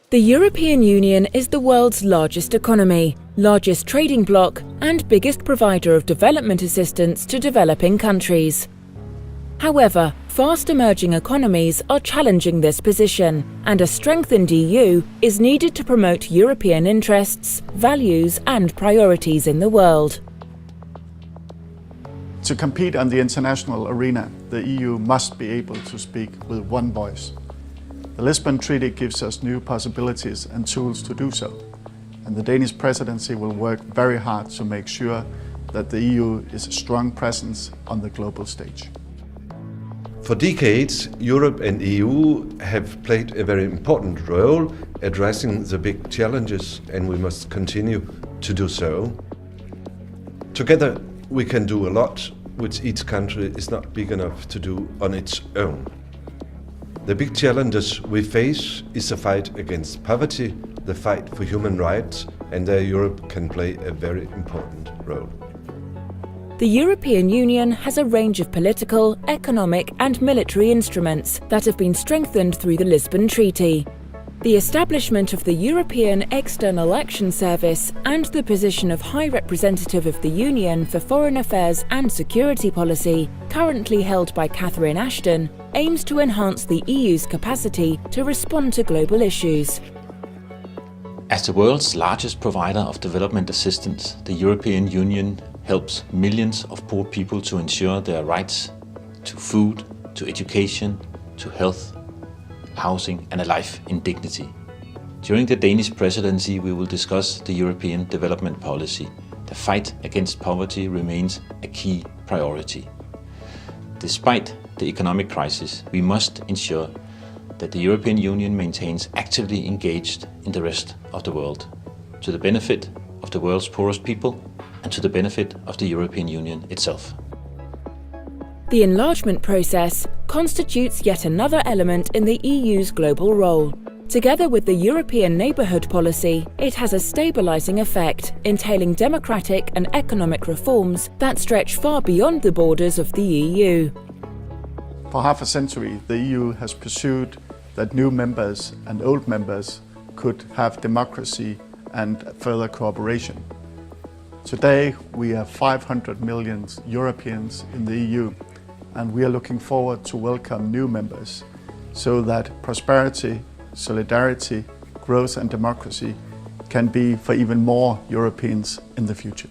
The European Union is the world's largest economy, largest trading bloc, and biggest provider of development assistance to developing countries. However, fast emerging economies are challenging this position, and a strengthened EU is needed to promote European interests, values, and priorities in the world. To compete on the international arena, the EU must be able to speak with one voice. The Lisbon Treaty gives us new possibilities and tools to do so, and the Danish Presidency will work very hard to make sure that the EU is a strong presence on the global stage. For decades, Europe and EU have played a very important role addressing the big challenges, and we must continue to do so. Together, we can do a lot which each country is not big enough to do on its own. The big challenges we face is the fight against poverty, the fight for human rights, and there Europe can play a very important role. The European Union has a range of political, economic, and military instruments that have been strengthened through the Lisbon Treaty. The establishment of the European External Action Service and the position of High Representative of the Union for Foreign Affairs and Security Policy, currently held by Catherine Ashton, aims to enhance the EU's capacity to respond to global issues. As the world's largest provider of development assistance, the European Union helps millions of poor people to ensure their rights to food, to education, to health, housing, and a life in dignity. During the Danish presidency, we will discuss the European development policy. The fight against poverty remains a key priority. Despite the economic crisis, we must ensure that the European Union maintains actively engaged in the rest of the world, to the benefit of the world's poorest people and to the benefit of the European Union itself. The enlargement process constitutes yet another element in the EU's global role. Together with the European neighbourhood policy, it has a stabilising effect, entailing democratic and economic reforms that stretch far beyond the borders of the EU. For half a century, the EU has pursued that new members and old members could have democracy and further cooperation. Today, we have 500 million Europeans in the EU, and we are looking forward to welcome new members so that prosperity, solidarity, growth and democracy can be for even more Europeans in the future.